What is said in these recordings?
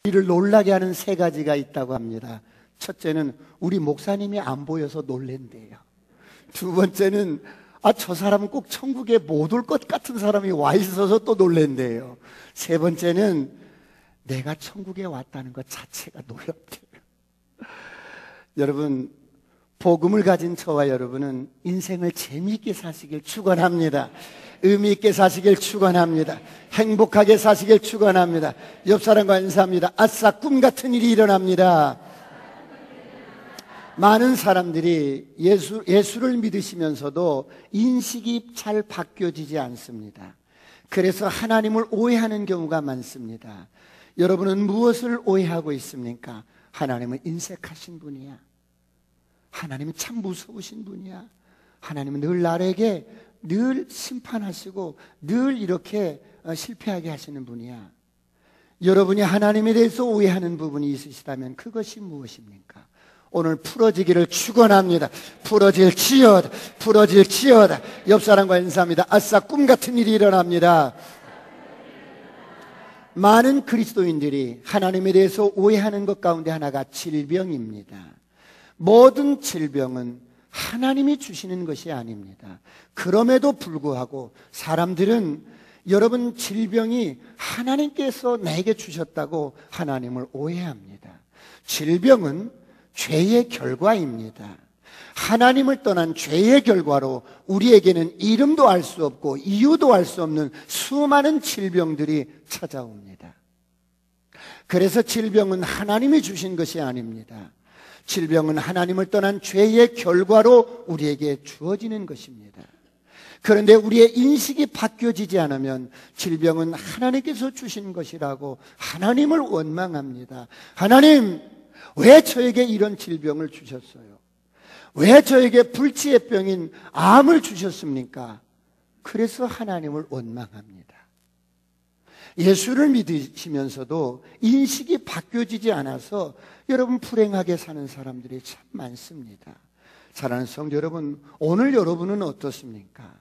우리를 놀라게 하는 세 가지가 있다고 합니다. 첫째는 우리 목사님이 안 보여서 놀랜대요. 두 번째는 저 사람은 꼭 천국에 못 올 것 같은 사람이 와 있어서 또 놀랜대요. 세 번째는 내가 천국에 왔다는 것 자체가 놀랍대요. 여러분, 복음을 가진 저와 여러분은 인생을 재미있게 사시길 축원합니다. 의미 있게 사시길 축원합니다. 행복하게 사시길 축원합니다. 옆 사람과 인사합니다. 아싸, 꿈 같은 일이 일어납니다. 많은 사람들이 예수를 믿으시면서도 인식이 잘 바뀌어지지 않습니다. 그래서 하나님을 오해하는 경우가 많습니다. 여러분은 무엇을 오해하고 있습니까? 하나님은 인색하신 분이야. 하나님은 참 무서우신 분이야. 하나님은 늘 나에게 늘 심판하시고 늘 이렇게 실패하게 하시는 분이야. 여러분이 하나님에 대해서 오해하는 부분이 있으시다면 그것이 무엇입니까? 오늘 풀어지기를 축원합니다. 풀어질지어다. 풀어질지어다. 옆 사람과 인사합니다. 아싸, 꿈 같은 일이 일어납니다. 많은 그리스도인들이 하나님에 대해서 오해하는 것 가운데 하나가 질병입니다. 모든 질병은 하나님이 주시는 것이 아닙니다. 그럼에도 불구하고 사람들은 여러분 질병이 하나님께서 내게 주셨다고 하나님을 오해합니다. 질병은 죄의 결과입니다. 하나님을 떠난 죄의 결과로 우리에게는 이름도 알 수 없고 이유도 알 수 없는 수많은 질병들이 찾아옵니다. 그래서 질병은 하나님이 주신 것이 아닙니다. 질병은 하나님을 떠난 죄의 결과로 우리에게 주어지는 것입니다. 그런데 우리의 인식이 바뀌어지지 않으면 질병은 하나님께서 주신 것이라고 하나님을 원망합니다. 하나님, 왜 저에게 이런 질병을 주셨어요? 왜 저에게 불치의 병인 암을 주셨습니까? 그래서 하나님을 원망합니다. 예수를 믿으시면서도 인식이 바뀌어지지 않아서 여러분 불행하게 사는 사람들이 참 많습니다. 사랑하는 성도 여러분, 오늘 여러분은 어떻습니까?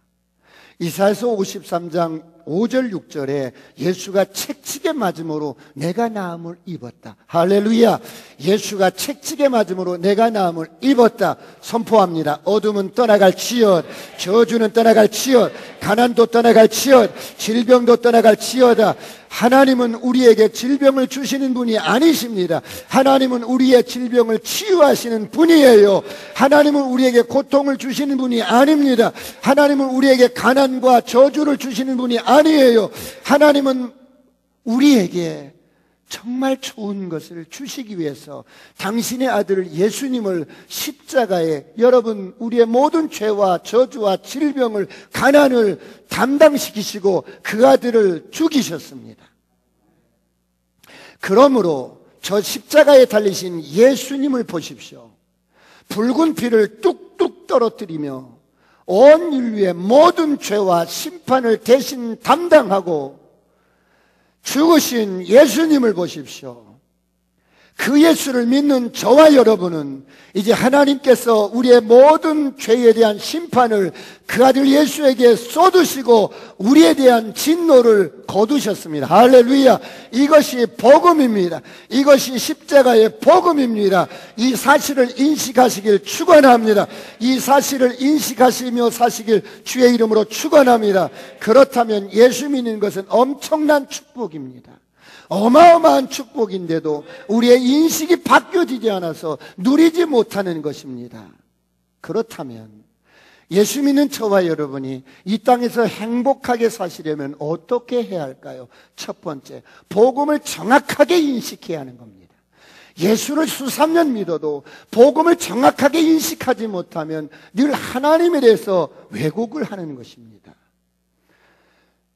이사야서 53장 5절 6절에 예수가 채찍에 맞음으로 내가 나음을 입었다. 할렐루야. 예수가 채찍에 맞음으로 내가 나음을 입었다. 선포합니다. 어둠은 떠나갈지어다. 저주는 떠나갈지어다. 가난도 떠나갈지어다. 질병도 떠나갈지어다. 하나님은 우리에게 질병을 주시는 분이 아니십니다. 하나님은 우리의 질병을 치유하시는 분이에요. 하나님은 우리에게 고통을 주시는 분이 아닙니다. 하나님은 우리에게 가난과 저주를 주시는 분이 아니에요. 하나님은 우리에게 정말 좋은 것을 주시기 위해서 당신의 아들 예수님을 십자가에 여러분 우리의 모든 죄와 저주와 질병을 가난을 담당시키시고 그 아들을 죽이셨습니다. 그러므로 저 십자가에 달리신 예수님을 보십시오. 붉은 피를 뚝뚝 떨어뜨리며 온 인류의 모든 죄와 심판을 대신 담당하고 죽으신 예수님을 보십시오. 그 예수를 믿는 저와 여러분은 이제 하나님께서 우리의 모든 죄에 대한 심판을 그 아들 예수에게 쏟으시고 우리에 대한 진노를 거두셨습니다. 할렐루야. 이것이 복음입니다. 이것이 십자가의 복음입니다. 이 사실을 인식하시길 축원합니다. 이 사실을 인식하시며 사시길 주의 이름으로 축원합니다. 그렇다면 예수 믿는 것은 엄청난 축복입니다. 어마어마한 축복인데도 우리의 인식이 바뀌어지지 않아서 누리지 못하는 것입니다. 그렇다면 예수 믿는 저와 여러분이 이 땅에서 행복하게 사시려면 어떻게 해야 할까요? 첫 번째, 복음을 정확하게 인식해야 하는 겁니다. 예수를 수삼 년 믿어도 복음을 정확하게 인식하지 못하면 늘 하나님에 대해서 왜곡을 하는 것입니다.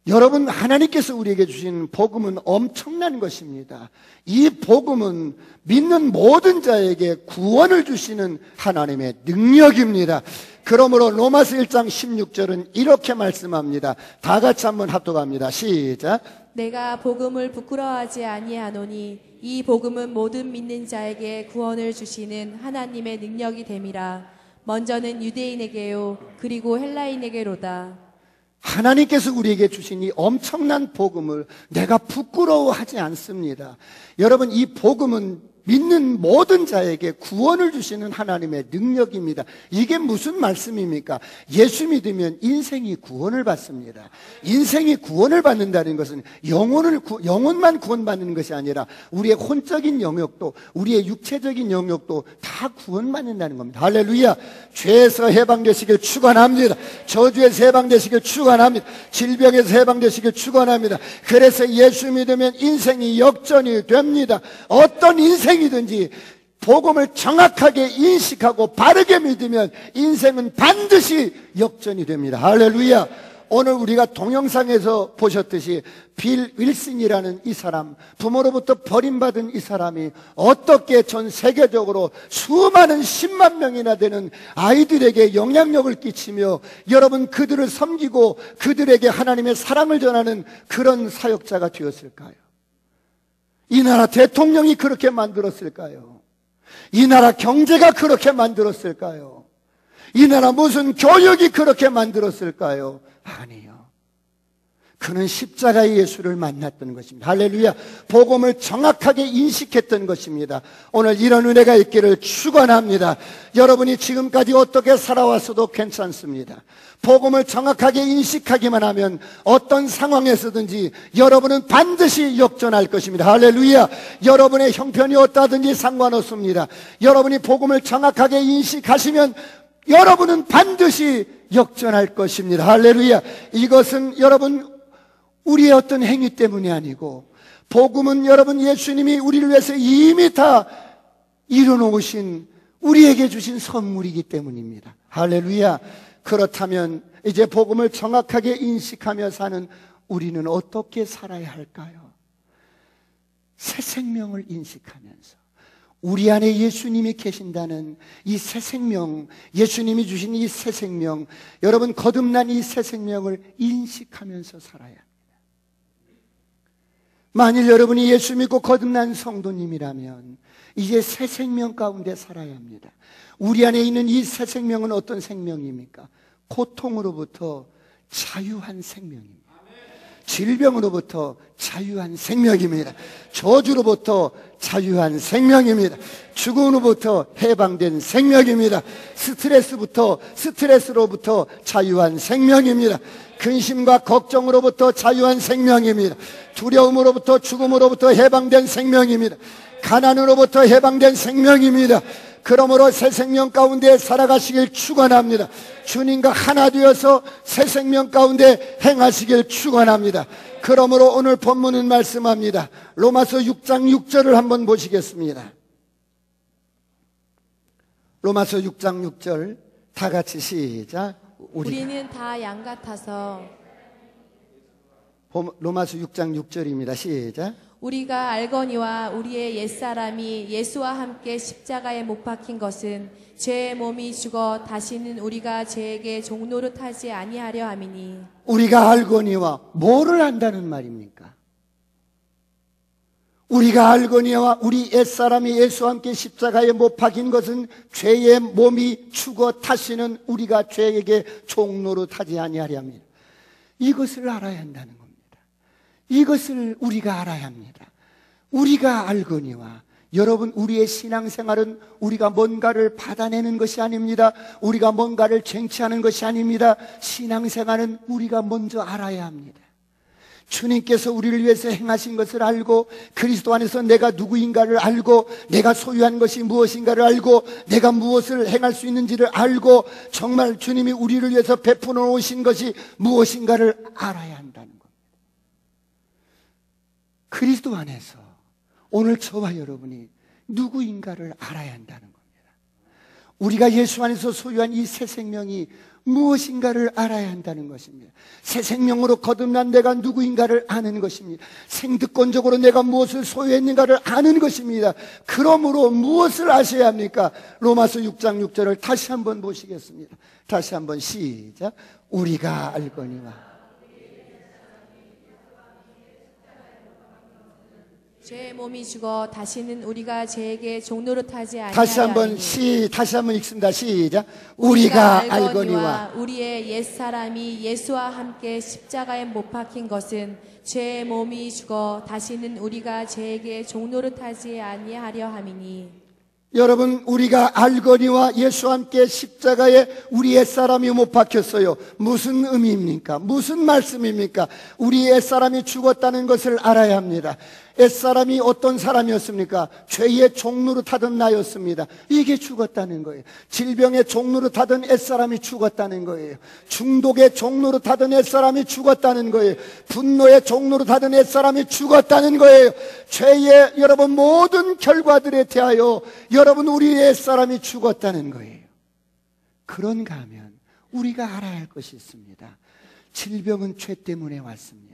여러분, 하나님께서 우리에게 주신 복음은 엄청난 것입니다. 이 복음은 믿는 모든 자에게 구원을 주시는 하나님의 능력입니다. 그러므로 로마서 1장 16절은 이렇게 말씀합니다. 다 같이 한번 합독합니다. 시작. 내가 복음을 부끄러워하지 아니하노니 이 복음은 모든 믿는 자에게 구원을 주시는 하나님의 능력이 됨이라. 먼저는 유대인에게요 그리고 헬라인에게로다. 하나님께서 우리에게 주신 이 엄청난 복음을 내가 부끄러워하지 않습니다. 여러분, 이 복음은 믿는 모든 자에게 구원을 주시는 하나님의 능력입니다. 이게 무슨 말씀입니까? 예수 믿으면 인생이 구원을 받습니다. 인생이 구원을 받는다는 것은 영혼만 구원받는 것이 아니라 우리의 혼적인 영역도, 우리의 육체적인 영역도 다 구원받는다는 겁니다. 할렐루야! 죄에서 해방되시길 축원합니다. 저주에서 해방되시길 축원합니다. 질병에서 해방되시길 축원합니다. 그래서 예수 믿으면 인생이 역전이 됩니다. 어떤 인생이든지 복음을 정확하게 인식하고 바르게 믿으면 인생은 반드시 역전이 됩니다. 할렐루야! 오늘 우리가 동영상에서 보셨듯이 빌 윌슨이라는 이 사람, 부모로부터 버림받은 이 사람이 어떻게 전 세계적으로 수많은 10만 명이나 되는 아이들에게 영향력을 끼치며 여러분 그들을 섬기고 그들에게 하나님의 사랑을 전하는 그런 사역자가 되었을까요? 이 나라 대통령이 그렇게 만들었을까요? 이 나라 경제가 그렇게 만들었을까요? 이 나라 무슨 교육이 그렇게 만들었을까요? 아니요. 그는 십자가의 예수를 만났던 것입니다. 할렐루야. 복음을 정확하게 인식했던 것입니다. 오늘 이런 은혜가 있기를 축원합니다. 여러분이 지금까지 어떻게 살아왔어도 괜찮습니다. 복음을 정확하게 인식하기만 하면 어떤 상황에서든지 여러분은 반드시 역전할 것입니다. 할렐루야. 여러분의 형편이 어떠하든지 상관없습니다. 여러분이 복음을 정확하게 인식하시면 여러분은 반드시 역전할 것입니다. 할렐루야. 이것은 여러분 우리의 어떤 행위 때문이 아니고 복음은 여러분 예수님이 우리를 위해서 이미 다 이루어놓으신 우리에게 주신 선물이기 때문입니다. 할렐루야. 그렇다면 이제 복음을 정확하게 인식하며 사는 우리는 어떻게 살아야 할까요? 새 생명을 인식하면서 우리 안에 예수님이 계신다는 이 새 생명, 예수님이 주신 이 새 생명, 여러분 거듭난 이 새 생명을 인식하면서 살아야 합니다. 만일 여러분이 예수 믿고 거듭난 성도님이라면 이제 새 생명 가운데 살아야 합니다. 우리 안에 있는 이 새 생명은 어떤 생명입니까? 고통으로부터 자유한 생명입니다. 질병으로부터 자유한 생명입니다. 저주로부터 자유한 생명입니다. 죽음으로부터 해방된 생명입니다. 스트레스로부터 자유한 생명입니다. 근심과 걱정으로부터 자유한 생명입니다. 두려움으로부터 죽음으로부터 해방된 생명입니다. 가난으로부터 해방된 생명입니다. 그러므로 새 생명 가운데 살아가시길 축원합니다. 주님과 하나 되어서 새 생명 가운데 행하시길 축원합니다. 그러므로 오늘 본문은 말씀합니다. 로마서 6장 6절을 한번 보시겠습니다. 로마서 6장 6절 다 같이 시작. 우리는 다 양 같아서. 로마서 6장 6절입니다. 시작. 우리가 알거니와 우리의 옛사람이 예수와 함께 십자가에 못 박힌 것은 죄의 몸이 죽어 다시는 우리가 죄에게 종노릇하지 아니하려 함이니. 우리가 알거니와 뭐를 안다는 말입니까? 우리가 알거니와 우리 옛사람이 예수와 함께 십자가에 못 박힌 것은 죄의 몸이 죽어 다시는 우리가 죄에게 종노릇하지 아니하려 합니다. 이것을 알아야 한다는 겁니다. 이것을 우리가 알아야 합니다. 우리가 알거니와 여러분 우리의 신앙생활은 우리가 뭔가를 받아내는 것이 아닙니다. 우리가 뭔가를 쟁취하는 것이 아닙니다. 신앙생활은 우리가 먼저 알아야 합니다. 주님께서 우리를 위해서 행하신 것을 알고 그리스도 안에서 내가 누구인가를 알고 내가 소유한 것이 무엇인가를 알고 내가 무엇을 행할 수 있는지를 알고 정말 주님이 우리를 위해서 베풀어 놓으신 것이 무엇인가를 알아야 한다는 겁니다. 그리스도 안에서 오늘 저와 여러분이 누구인가를 알아야 한다는 겁니다. 우리가 예수 안에서 소유한 이 새 생명이 무엇인가를 알아야 한다는 것입니다. 새 생명으로 거듭난 내가 누구인가를 아는 것입니다. 생득권적으로 내가 무엇을 소유했는가를 아는 것입니다. 그러므로 무엇을 아셔야 합니까? 로마서 6장 6절을 다시 한번 보시겠습니다. 다시 한번 시작. 우리가 알거니와 죄의 몸이 죽어 다시는 우리가 죄에게 종노릇하지 다시 한번 아니하리니 다시 한번 읽습니다. 시작. 우리가 알거니와 우리의 옛사람이 예수와 함께 십자가에 못 박힌 것은 죄의 몸이 죽어 다시는 우리가 죄에게 종노릇하지 아니하려 함이니. 여러분, 우리가 알거니와 예수와 함께 십자가에 우리 옛사람이 못 박혔어요. 무슨 의미입니까? 무슨 말씀입니까? 우리 옛사람이 죽었다는 것을 알아야 합니다. 옛사람이 어떤 사람이었습니까? 죄의 종노릇하던 나였습니다. 이게 죽었다는 거예요. 질병의 종노릇하던 옛사람이 죽었다는 거예요. 중독의 종노릇하던 옛사람이 죽었다는 거예요. 분노의 종노릇하던 옛사람이 죽었다는 거예요. 죄의 여러분 모든 결과들에 대하여 여러분 우리 옛사람이 죽었다는 거예요. 그런가 하면 우리가 알아야 할 것이 있습니다. 질병은 죄 때문에 왔습니다.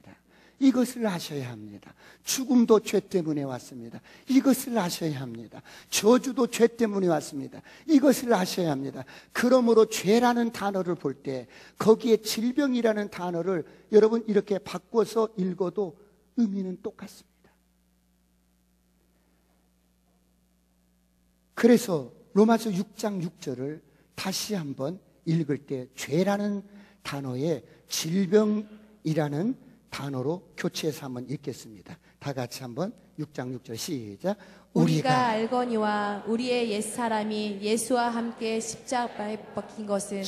이것을 아셔야 합니다. 죽음도 죄 때문에 왔습니다. 이것을 아셔야 합니다. 저주도 죄 때문에 왔습니다. 이것을 아셔야 합니다. 그러므로 죄라는 단어를 볼 때 거기에 질병이라는 단어를 여러분 이렇게 바꿔서 읽어도 의미는 똑같습니다. 그래서 로마서 6장 6절을 다시 한번 읽을 때 죄라는 단어에 질병이라는 단어로 교체해서 한번 읽겠습니다. 다 같이 한번 6장 6절 시작. 우리가 알거니와 우리의 옛사람이 예수와 함께 십자가에 박힌 것은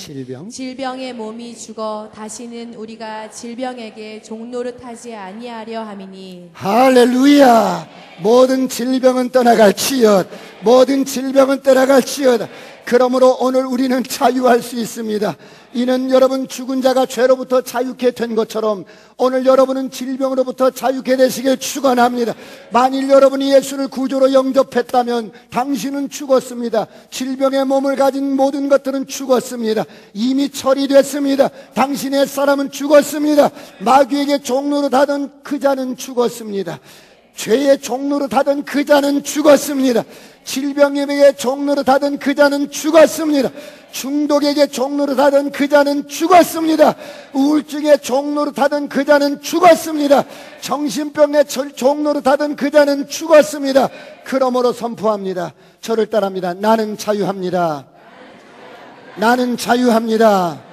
질병의 몸이 죽어 다시는 우리가 질병에게 종노릇하지 아니하려 함이니. 할렐루야. 모든 질병은 떠나갈지어다. 모든 질병은 떠나갈지어다. 그러므로 오늘 우리는 자유할 수 있습니다. 이는 여러분 죽은 자가 죄로부터 자유케 된 것처럼 오늘 여러분은 질병으로부터 자유케 되시길 축원합니다. 만일 여러분이 예수를 구주로 영접했다면 당신은 죽었습니다. 질병의 몸을 가진 모든 것들은 죽었습니다. 이미 처리됐습니다. 당신의 사람은 죽었습니다. 마귀에게 종노릇하던 그 자는 죽었습니다. 죄의 종노릇하던 그 자는 죽었습니다. 질병에게 종노릇하던 그 자는 죽었습니다. 중독에게 종노릇하던 그 자는 죽었습니다. 우울증에 종노릇하던 그 자는 죽었습니다. 정신병에 종노릇하던 그 자는 죽었습니다. 그러므로 선포합니다. 저를 따라합니다. 나는 자유합니다. 나는 자유합니다.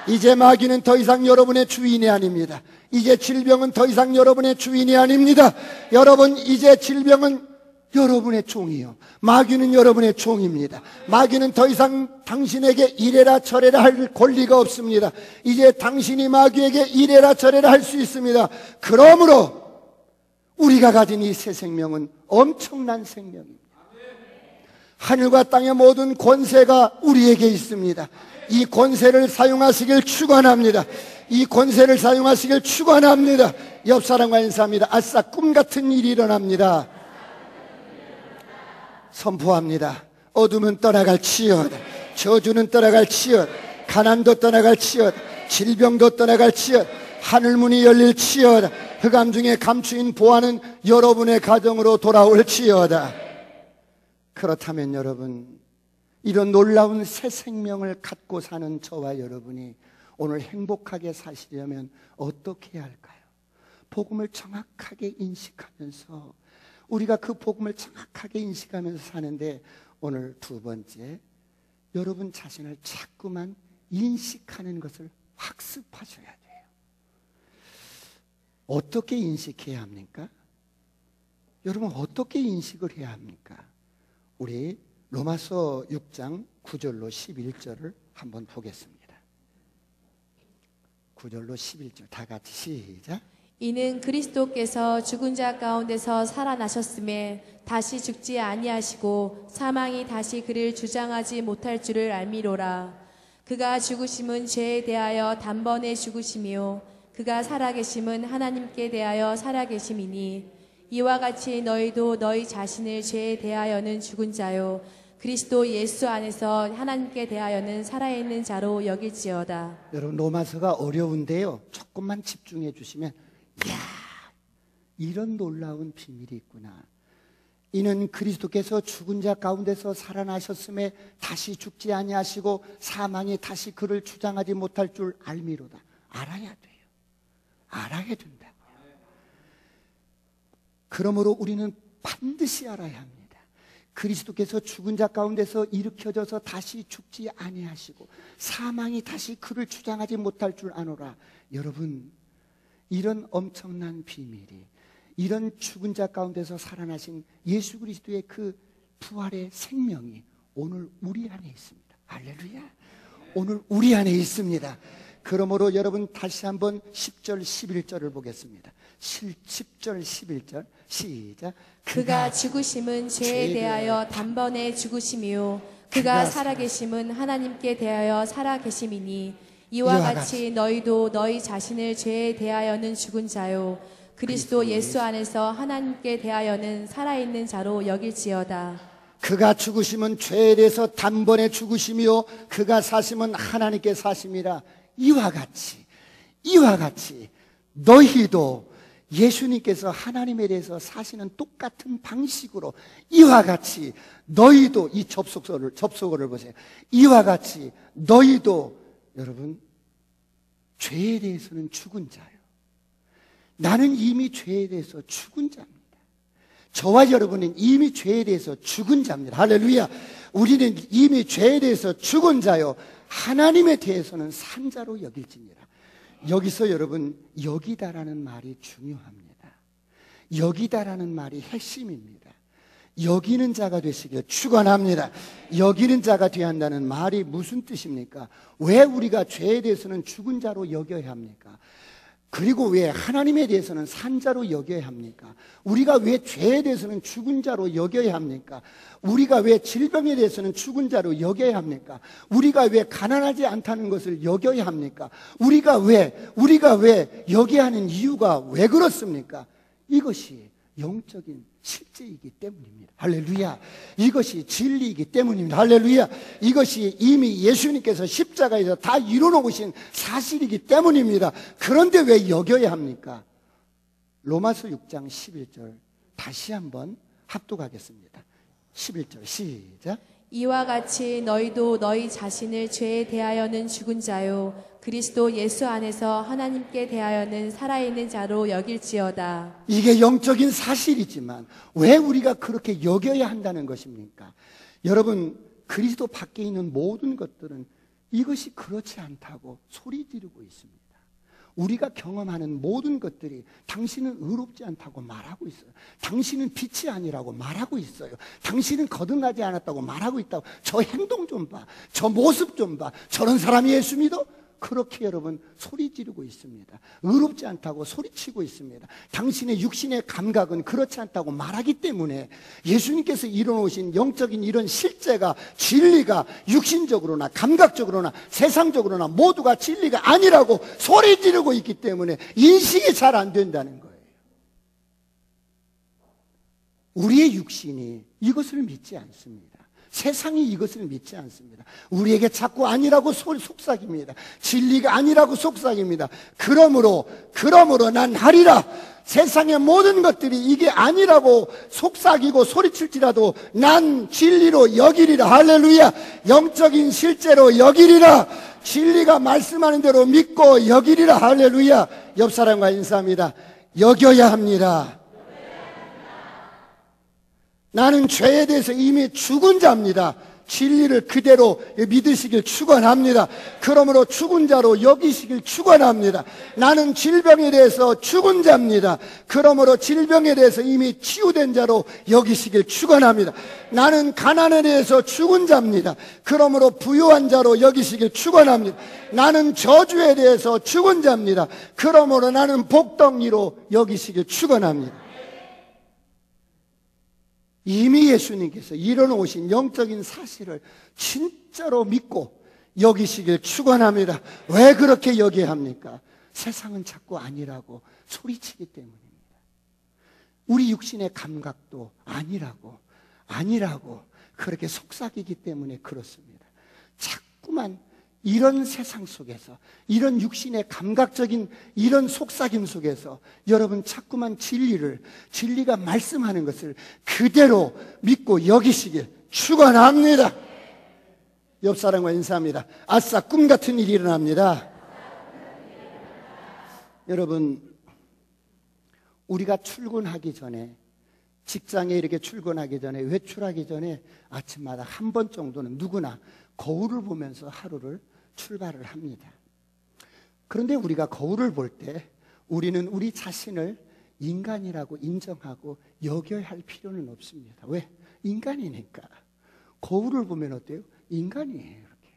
이제 마귀는 더 이상 여러분의 주인이 아닙니다. 이제 질병은 더 이상 여러분의 주인이 아닙니다. 여러분, 이제 질병은 여러분의 종이요, 마귀는 여러분의 종입니다. 마귀는 더 이상 당신에게 이래라 저래라 할 권리가 없습니다. 이제 당신이 마귀에게 이래라 저래라 할 수 있습니다. 그러므로 우리가 가진 이 새 생명은 엄청난 생명입니다. 하늘과 땅의 모든 권세가 우리에게 있습니다. 이 권세를 사용하시길 축원합니다. 이 권세를 사용하시길 축원합니다. 옆 사람과 인사합니다. 아싸, 꿈 같은 일이 일어납니다. 선포합니다. 어둠은 떠나갈지어다. 저주는 떠나갈지어다. 가난도 떠나갈지어다. 질병도 떠나갈지어다. 하늘문이 열릴지어다. 흑암 중에 감추인 보화는 여러분의 가정으로 돌아올지어다. 그렇다면 여러분, 이런 놀라운 새 생명을 갖고 사는 저와 여러분이 오늘 행복하게 사시려면 어떻게 해야 할까요? 복음을 정확하게 인식하면서, 우리가 그 복음을 정확하게 인식하면서 사는데, 오늘 두 번째, 여러분 자신을 자꾸만 인식하는 것을 학습하셔야 돼요. 어떻게 인식해야 합니까? 여러분, 어떻게 인식을 해야 합니까? 우리 로마서 6장 9절로 11절을 한번 보겠습니다. 9절로 11절 다 같이 시작. 이는 그리스도께서 죽은 자 가운데서 살아나셨음에 다시 죽지 아니하시고 사망이 다시 그를 주장하지 못할 줄을 알미로라. 그가 죽으심은 죄에 대하여 단번에 죽으심이요 그가 살아계심은 하나님께 대하여 살아계심이니, 이와 같이 너희도 너희 자신을 죄에 대하여는 죽은 자요 그리스도 예수 안에서 하나님께 대하여는 살아있는 자로 여길지어다. 여러분, 로마서가 어려운데요, 조금만 집중해 주시면, 이야, 이런 놀라운 비밀이 있구나. 이는 그리스도께서 죽은 자 가운데서 살아나셨음에 다시 죽지 아니하시고 사망이 다시 그를 주장하지 못할 줄 알미로다. 알아야 돼요. 알아야 된다고요. 그러므로 우리는 반드시 알아야 합니다. 그리스도께서 죽은 자 가운데서 일으켜져서 다시 죽지 아니하시고 사망이 다시 그를 주장하지 못할 줄 아노라. 여러분, 이런 엄청난 비밀이, 이런 죽은 자 가운데서 살아나신 예수 그리스도의 그 부활의 생명이 오늘 우리 안에 있습니다. 할렐루야. 오늘 우리 안에 있습니다. 그러므로 여러분 다시 한번 10절 11절을 보겠습니다. 10절 11절 시작. 그가 죽으심은 죄에 대하여 단번에 죽으심이요 그가 살아계심은 하나님께 대하여 살아계심이니 이와 같이 너희도 너희 자신을 죄에 대하여는 죽은 자요 그리스도 예수 안에서 하나님께 대하여는 살아있는 자로 여길지어다. 그가 죽으심은 죄에 대해서 단번에 죽으심이요 그가 사심은 하나님께 사심이라. 이와 같이 너희도 예수님께서 하나님에 대해서 사시는 똑같은 방식으로 이와 같이 너희도, 이 접속어를 보세요. 이와 같이 너희도, 여러분, 죄에 대해서는 죽은 자요. 나는 이미 죄에 대해서 죽은 자입니다. 저와 여러분은 이미 죄에 대해서 죽은 자입니다. 할렐루야. 우리는 이미 죄에 대해서 죽은 자요 하나님에 대해서는 산 자로 여길지니라. 여기서 여러분, 여기다라는 말이 중요합니다. 여기다라는 말이 핵심입니다. 여기는 자가 되시길 축원합니다. 여기는 자가 되어야 한다는 말이 무슨 뜻입니까? 왜 우리가 죄에 대해서는 죽은 자로 여겨야 합니까? 그리고 왜 하나님에 대해서는 산 자로 여겨야 합니까? 우리가 왜 죄에 대해서는 죽은 자로 여겨야 합니까? 우리가 왜 질병에 대해서는 죽은 자로 여겨야 합니까? 우리가 왜 가난하지 않다는 것을 여겨야 합니까? 우리가 왜 여겨야 하는 이유가 왜 그렇습니까? 이것이 영적인 실제이기 때문입니다. 할렐루야. 이것이 진리이기 때문입니다. 할렐루야. 이것이 이미 예수님께서 십자가에서 다 이루어놓으신 사실이기 때문입니다. 그런데 왜 여겨야 합니까? 로마서 6장 11절 다시 한번 합독하겠습니다. 11절 시작. 이와 같이 너희도 너희 자신을 죄에 대하여는 죽은 자요 그리스도 예수 안에서 하나님께 대하여는 살아있는 자로 여길지어다. 이게 영적인 사실이지만 왜 우리가 그렇게 여겨야 한다는 것입니까? 여러분, 그리스도 밖에 있는 모든 것들은 이것이 그렇지 않다고 소리 지르고 있습니다. 우리가 경험하는 모든 것들이 당신은 의롭지 않다고 말하고 있어요. 당신은 빛이 아니라고 말하고 있어요. 당신은 거듭나지 않았다고 말하고 있다고. 저 행동 좀 봐. 저 모습 좀 봐. 저런 사람이 예수 믿어? 그렇게 여러분 소리 지르고 있습니다. 의롭지 않다고 소리치고 있습니다. 당신의 육신의 감각은 그렇지 않다고 말하기 때문에 예수님께서 이뤄놓으신 영적인 이런 실제가, 진리가 육신적으로나 감각적으로나 세상적으로나 모두가 진리가 아니라고 소리 지르고 있기 때문에 인식이 잘 안 된다는 거예요. 우리의 육신이 이것을 믿지 않습니다. 세상이 이것을 믿지 않습니다. 우리에게 자꾸 아니라고 속삭입니다. 진리가 아니라고 속삭입니다. 그러므로 난 하리라. 세상의 모든 것들이 이게 아니라고 속삭이고 소리칠지라도 난 진리로 여기리라. 할렐루야. 영적인 실제로 여기리라. 진리가 말씀하는 대로 믿고 여기리라. 할렐루야. 옆 사람과 인사합니다. 여겨야 합니다. 나는 죄에 대해서 이미 죽은 자입니다. 진리를 그대로 믿으시길 축원합니다. 그러므로 죽은 자로 여기시길 축원합니다. 나는 질병에 대해서 죽은 자입니다. 그러므로 질병에 대해서 이미 치유된 자로 여기시길 축원합니다. 나는 가난에 대해서 죽은 자입니다. 그러므로 부유한 자로 여기시길 축원합니다. 나는 저주에 대해서 죽은 자입니다. 그러므로 나는 복덩이로 여기시길 축원합니다. 이미 예수님께서 이뤄놓으신 영적인 사실을 진짜로 믿고 여기시길 축원합니다. 왜 그렇게 여겨야 합니까? 세상은 자꾸 아니라고 소리치기 때문입니다. 우리 육신의 감각도 아니라고 그렇게 속삭이기 때문에 그렇습니다. 자꾸만 이런 세상 속에서, 이런 육신의 감각적인 이런 속삭임 속에서 여러분 자꾸만 진리가 말씀하는 것을 그대로 믿고 여기시길 축원합니다. 옆 사람과 인사합니다. 아싸, 꿈 같은 일이 일어납니다. 여러분, 우리가 출근하기 전에 직장에 이렇게 출근하기 전에, 외출하기 전에 아침마다 한 번 정도는 누구나 거울을 보면서 하루를 출발을 합니다. 그런데 우리가 거울을 볼 때 우리는 우리 자신을 인간이라고 인정하고 여겨야 할 필요는 없습니다. 왜? 인간이니까. 거울을 보면 어때요? 인간이에요. 이렇게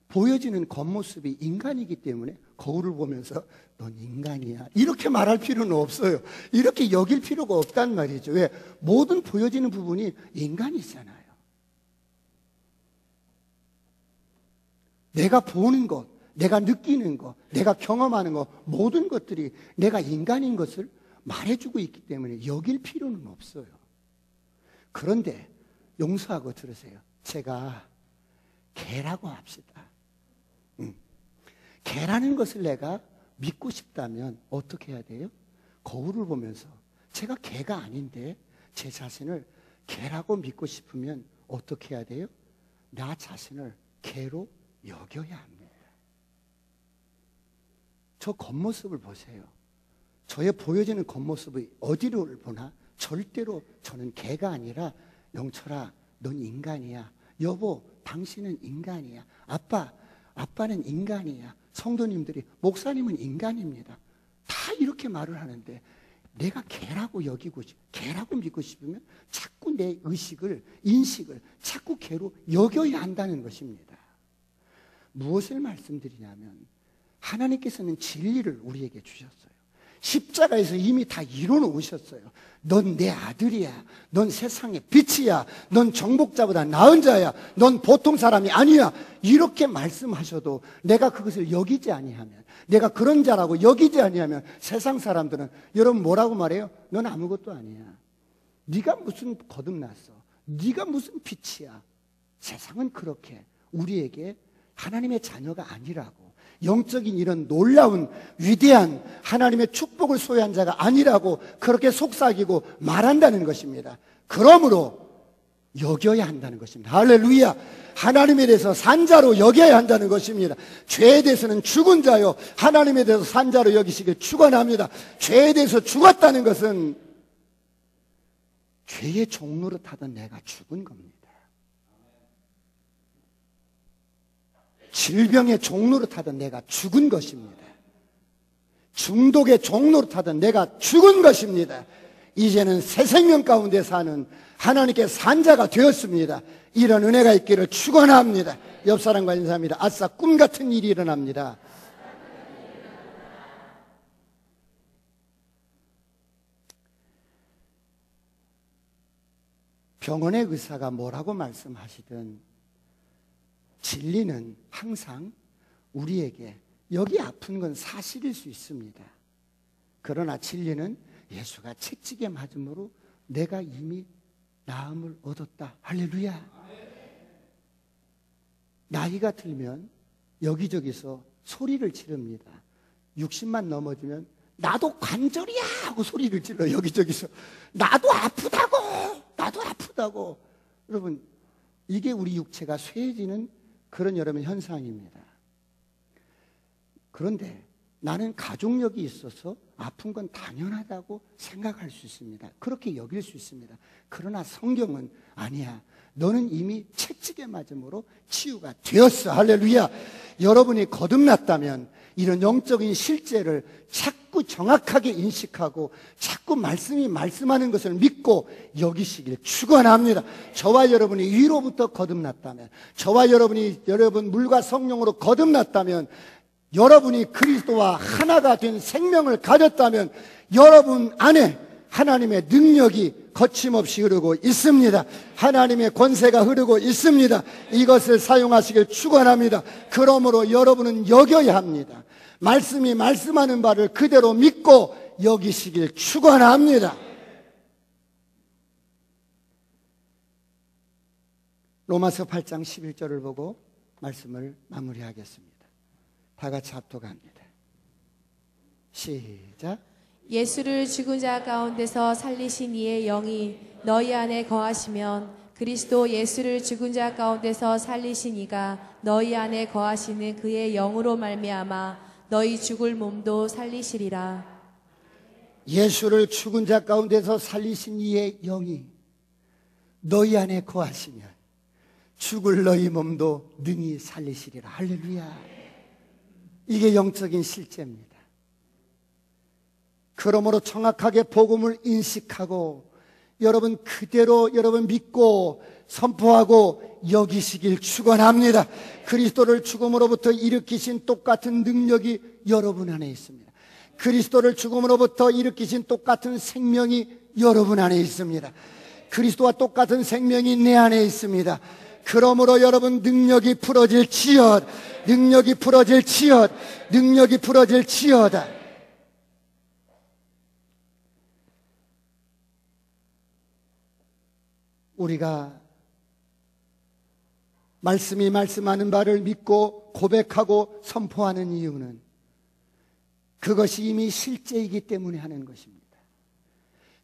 보여지는 겉모습이 인간이기 때문에 거울을 보면서 넌 인간이야 이렇게 말할 필요는 없어요. 이렇게 여길 필요가 없단 말이죠. 왜? 모든 보여지는 부분이 인간이잖아요. 내가 보는 것, 내가 느끼는 것, 내가 경험하는 것, 모든 것들이 내가 인간인 것을 말해주고 있기 때문에 여길 필요는 없어요. 그런데 용서하고 들으세요. 제가 개라고 합시다. 개라는 것을 내가 믿고 싶다면 어떻게 해야 돼요? 거울을 보면서 제가 개가 아닌데 제 자신을 개라고 믿고 싶으면 어떻게 해야 돼요? 나 자신을 개로 여겨야 합니다. 저 겉모습을 보세요. 저의 보여지는 겉모습이 어디를 보나 절대로 저는 개가 아니라 영철아 넌 인간이야. 여보 당신은 인간이야. 아빠는 인간이야. 성도님들이 목사님은 인간입니다. 다 이렇게 말을 하는데 내가 개라고 여기고 개라고 믿고 싶으면 자꾸 내 의식을 인식을 자꾸 개로 여겨야 한다는 것입니다. 무엇을 말씀드리냐면 하나님께서는 진리를 우리에게 주셨어요. 십자가에서 이미 다 이뤄놓으셨어요. 넌 내 아들이야. 넌 세상의 빛이야. 넌 정복자보다 나은 자야. 넌 보통 사람이 아니야. 이렇게 말씀하셔도 내가 그것을 여기지 아니하면, 내가 그런 자라고 여기지 아니하면 세상 사람들은 여러분 뭐라고 말해요? 넌 아무것도 아니야. 네가 무슨 거듭났어. 네가 무슨 빛이야. 세상은 그렇게 우리에게 하나님의 자녀가 아니라고, 영적인 이런 놀라운 위대한 하나님의 축복을 소유한 자가 아니라고 그렇게 속삭이고 말한다는 것입니다. 그러므로 여겨야 한다는 것입니다. 할렐루야. 하나님에 대해서 산자로 여겨야 한다는 것입니다. 죄에 대해서는 죽은 자요 하나님에 대해서 산자로 여기시길 축원합니다. 죄에 대해서 죽었다는 것은 죄의 종노릇하던 내가 죽은 겁니다. 질병의 종노릇하던 내가 죽은 것입니다. 중독의 종노릇하던 내가 죽은 것입니다. 이제는 새 생명 가운데 사는 하나님께 산자가 되었습니다. 이런 은혜가 있기를 축원합니다. 옆 사람과 인사합니다. 아싸 꿈 같은 일이 일어납니다. 병원의 의사가 뭐라고 말씀하시든 진리는 항상 우리에게 여기 아픈 건 사실일 수 있습니다. 그러나 진리는 예수가 채찍에 맞음으로 내가 이미 나음을 얻었다. 할렐루야. 나이가 들면 여기저기서 소리를 지릅니다. 60만 넘어지면 나도 관절이야 하고 소리를 질러. 여기저기서 나도 아프다고. 여러분 이게 우리 육체가 쇠해지는 그런 여러분 현상입니다. 그런데 나는 가족력이 있어서 아픈 건 당연하다고 생각할 수 있습니다. 그렇게 여길 수 있습니다. 그러나 성경은 아니야. 너는 이미 채찍에 맞음으로 치유가 되었어. 할렐루야. 여러분이 거듭났다면 이런 영적인 실제를 자꾸 정확하게 인식하고 자꾸 말씀이 말씀하는 것을 믿고 여기시길 축원합니다. 저와 여러분이 위로부터 거듭났다면, 저와 여러분 물과 성령으로 거듭났다면, 여러분이 그리스도와 하나가 된 생명을 가졌다면 여러분 안에 하나님의 능력이 거침없이 흐르고 있습니다. 하나님의 권세가 흐르고 있습니다. 이것을 사용하시길 축원합니다. 그러므로 여러분은 여겨야 합니다. 말씀이 말씀하는 바를 그대로 믿고 여기시길 축원합니다. 로마서 8장 11절을 보고 말씀을 마무리하겠습니다. 다 같이 합독합니다. 시작. 예수를 죽은 자 가운데서 살리신 이의 영이 너희 안에 거하시면 그리스도 예수를 죽은 자 가운데서 살리신 이가 너희 안에 거하시는 그의 영으로 말미암아 너희 죽을 몸도 살리시리라. 예수를 죽은 자 가운데서 살리신 이의 영이 너희 안에 거하시면 죽을 너희 몸도 능히 살리시리라. 할렐루야. 이게 영적인 실제입니다. 그러므로 정확하게 복음을 인식하고 여러분 그대로 여러분 믿고 선포하고 여기시길 축원합니다. 그리스도를 죽음으로부터 일으키신 똑같은 능력이 여러분 안에 있습니다. 그리스도를 죽음으로부터 일으키신 똑같은 생명이 여러분 안에 있습니다. 그리스도와 똑같은 생명이 내 안에 있습니다. 그러므로 여러분 능력이 풀어질지어다. 능력이 풀어질지어다. 능력이 풀어질지어다. 우리가 말씀이 말씀하는 바를 믿고 고백하고 선포하는 이유는 그것이 이미 실제이기 때문에 하는 것입니다.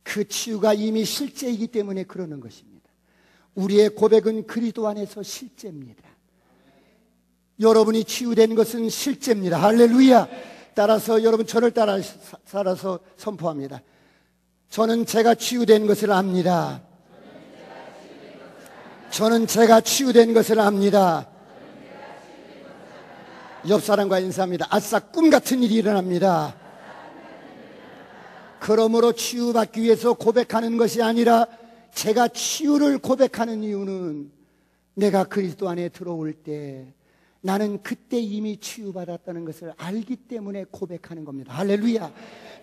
그 치유가 이미 실제이기 때문에 그러는 것입니다. 우리의 고백은 그리스도 안에서 실제입니다. 여러분이 치유된 것은 실제입니다. 할렐루야. 따라서 여러분 저를 따라서 선포합니다. 저는 제가 치유된 것을 압니다. 저는 제가 치유된 것을 압니다. 옆 사람과 인사합니다. 아싸, 꿈 같은 일이 일어납니다. 그러므로 치유받기 위해서 고백하는 것이 아니라 제가 치유를 고백하는 이유는 내가 그리스도 안에 들어올 때 나는 그때 이미 치유받았다는 것을 알기 때문에 고백하는 겁니다. 할렐루야.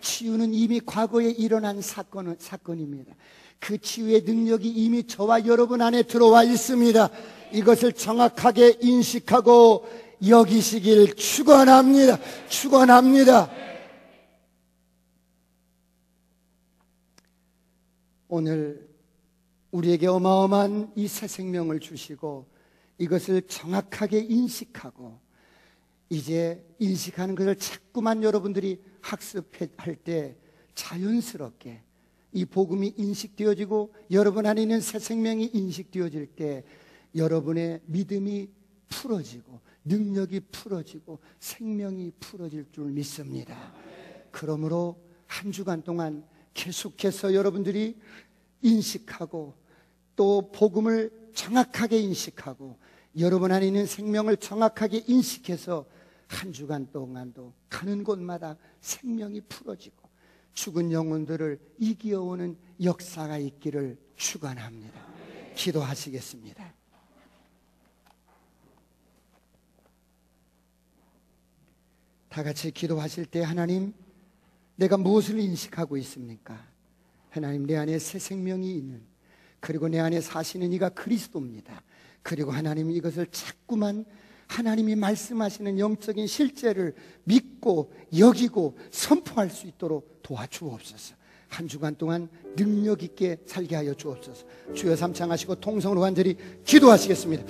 치유는 이미 과거에 일어난 사건입니다. 그 치유의 능력이 이미 저와 여러분 안에 들어와 있습니다. 이것을 정확하게 인식하고 여기시길 축원합니다. 축원합니다. 오늘 우리에게 어마어마한 이 새 생명을 주시고 이것을 정확하게 인식하고 이제 인식하는 것을 자꾸만 여러분들이 학습할 때 자연스럽게 이 복음이 인식되어지고 여러분 안에 있는 새 생명이 인식되어질 때 여러분의 믿음이 풀어지고 능력이 풀어지고 생명이 풀어질 줄 믿습니다. 그러므로 한 주간 동안 계속해서 여러분들이 인식하고 또 복음을 정확하게 인식하고 여러분 안에 있는 생명을 정확하게 인식해서 한 주간 동안도 가는 곳마다 생명이 풀어지고 죽은 영혼들을 이기어오는 역사가 있기를 축원합니다. 기도하시겠습니다. 다 같이 기도하실 때 하나님, 내가 무엇을 인식하고 있습니까? 하나님, 내 안에 새 생명이 있는, 그리고 내 안에 사시는 이가 그리스도입니다. 그리고 하나님, 이것을 자꾸만 하나님이 말씀하시는 영적인 실제를 믿고 여기고 선포할 수 있도록 도와주옵소서. 한 주간 동안 능력 있게 살게 하여 주옵소서. 주여 삼창하시고 통성으로 간절히 기도하시겠습니다.